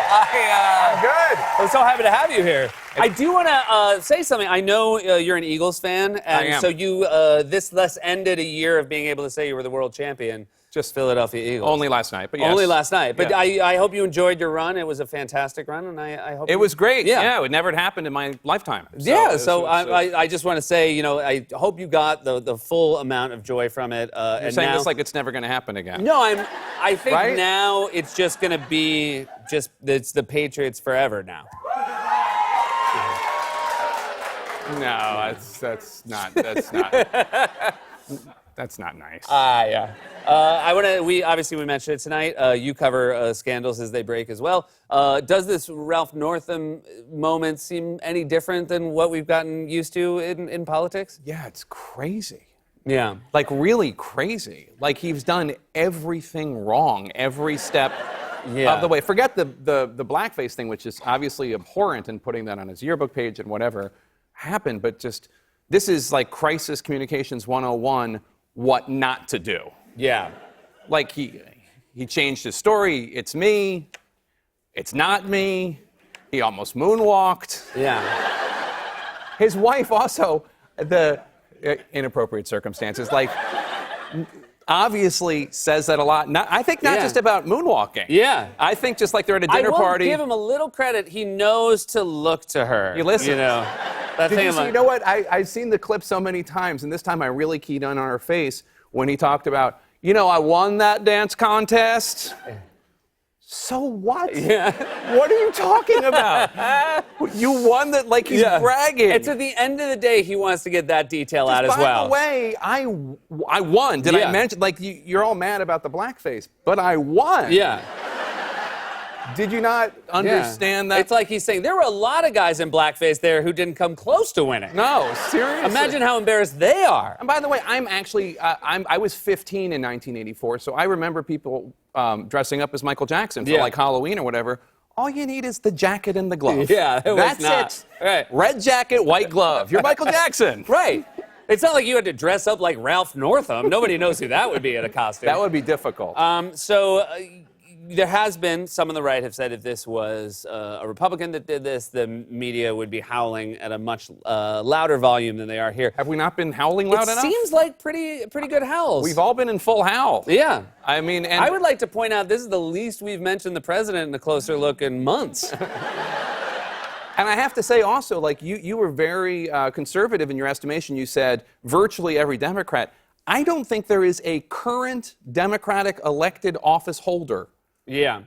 I'm good. I'm so happy to have you here. I do want to say something. I know you're an Eagles fan, and I am. so you this thus ended a year of being able to say you were the world champion. Just Philadelphia Eagles. Only last night, but yes. Only last night. But Yeah. I hope you enjoyed your run. It was a fantastic run, and I hope It was great. Yeah. It never happened in my lifetime. I just want to say, you know, I hope you got the full amount of joy from it. You're saying this like it's never going to happen again. No, I think Right? now it's just going to be it's the Patriots forever now. No, that's not nice. Yeah. We mentioned it tonight. You cover scandals as they break as well. Does this Ralph Northam moment seem any different than what we've gotten used to in politics? Yeah, it's crazy. Yeah. Like, really crazy. Like, he's done everything wrong, every step of the way. Forget the blackface thing, which is obviously abhorrent, and putting that on his yearbook page and whatever happened, but just, this is like crisis communications 101, what not to do. Yeah. Like, he changed his story. It's me. It's not me. He almost moonwalked. Yeah. His wife also, the inappropriate circumstances, like, obviously says that a lot. I think not just about moonwalking. Yeah. I think just like they're at a dinner I will party. give him a little credit. He knows to look to her. He listens. You know. That Did thing you I'm see, like, you know what? I've seen the clip so many times, and this time I really keyed in on her face when he talked about, you know, I won that dance contest. So what? Yeah. What are you talking about? You won that, like he's bragging. It's at the end of the day, he wants to get that detail out as well. By the way, I won. Did I mention, like, you're all mad about the blackface, but I won. Yeah. Did you not understand that? It's like he's saying, there were a lot of guys in blackface there who didn't come close to winning. No, seriously. Imagine how embarrassed they are. And by the way, I'm actually, I was 15 in 1984, so I remember people dressing up as Michael Jackson for like Halloween or whatever. All you need is the jacket and the glove. Yeah, that's it. Right. Red jacket, white glove. You're Michael Jackson. Right. It's not like you had to dress up like Ralph Northam. Nobody knows who that would be in a costume. That would be difficult. There has been, some on the right have said if this was a Republican that did this, the media would be howling at a much louder volume than they are here. Have we not been howling loud enough? It seems like pretty good howls. We've all been in full howl. Yeah. I mean, and I would like to point out this is the least we've mentioned the president in a closer look in months. And I have to say also, like, you were very conservative in your estimation. You said virtually every Democrat. I don't think there is a current Democratic elected office holder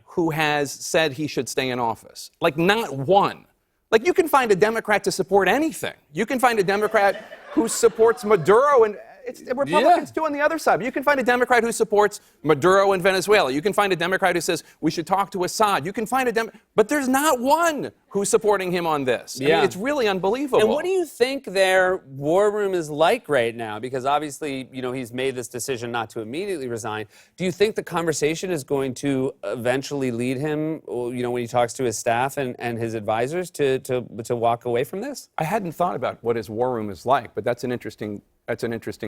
who has said he should stay in office. Like, not one. Like, you can find a Democrat to support anything. You can find a Democrat who supports Maduro, and it's Republicans too on the other side. You can find a Democrat who supports Maduro in Venezuela. You can find a Democrat who says we should talk to Assad. You can find but there's not one who's supporting him on this. I mean, it's really unbelievable. And what do you think their war room is like right now? Because obviously, you know, he's made this decision not to immediately resign. Do you think the conversation is going to eventually lead him, you know, when he talks to his staff and his advisors to walk away from this? I hadn't thought about what his war room is like, but that's an interesting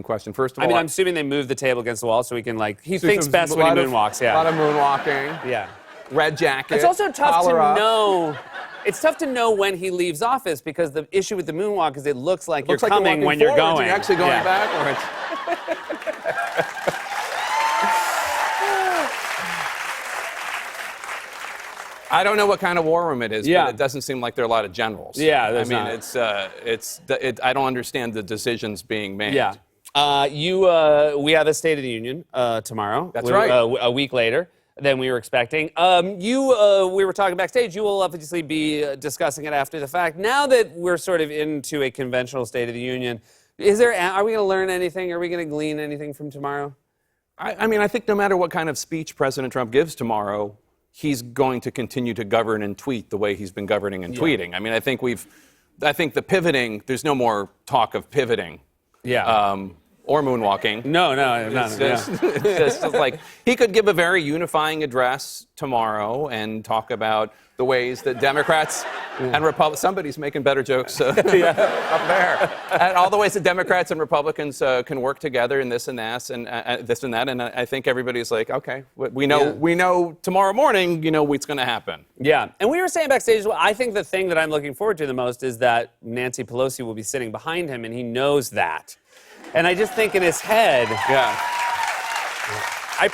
question. First of all, I'm assuming they moved the table against the wall so he can, like, he thinks best when he moonwalks. A lot of moonwalking. Yeah. Red jacket. It's also tough to up. know. It's tough to know when he leaves office because the issue with the moonwalk is it looks like you're coming when you're going. You're actually going backwards. I don't know what kind of war room it is, but it doesn't seem like there are a lot of generals. Yeah, I mean, I don't understand the decisions being made. Yeah. We have a State of the Union tomorrow. That's right. A week later than we were expecting. We were talking backstage. You will obviously be discussing it after the fact. Now that we're sort of into a conventional State of the Union, are we going to learn anything? Are we going to glean anything from tomorrow? I mean, I think no matter what kind of speech President Trump gives tomorrow, he's going to continue to govern and tweet the way he's been governing and tweeting. I mean, I think the pivoting, there's no more talk of pivoting. Yeah. or moonwalking. No. It's just like he could give a very unifying address tomorrow and talk about the ways that Democrats and Republicans. Somebody's making better jokes up there. And all the ways that Democrats and Republicans can work together in this and that, and I think everybody's like, okay, we know tomorrow morning, what's going to happen. Yeah, and we were saying backstage, I think the thing that I'm looking forward to the most is that Nancy Pelosi will be sitting behind him, and he knows that. And I just think in his head, Yeah. I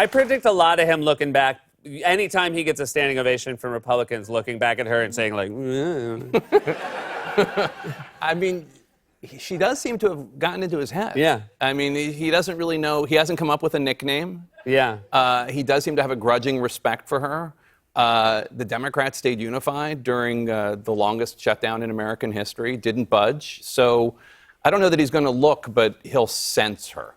predict a lot of him looking back. Anytime he gets a standing ovation from Republicans, looking back at her and saying like, I mean, she does seem to have gotten into his head. Yeah. I mean, he doesn't really know. He hasn't come up with a nickname. yeah. He does seem to have a grudging respect for her. The Democrats stayed unified during the longest shutdown in American history, didn't budge. So I don't know that he's going to look, but he'll sense her.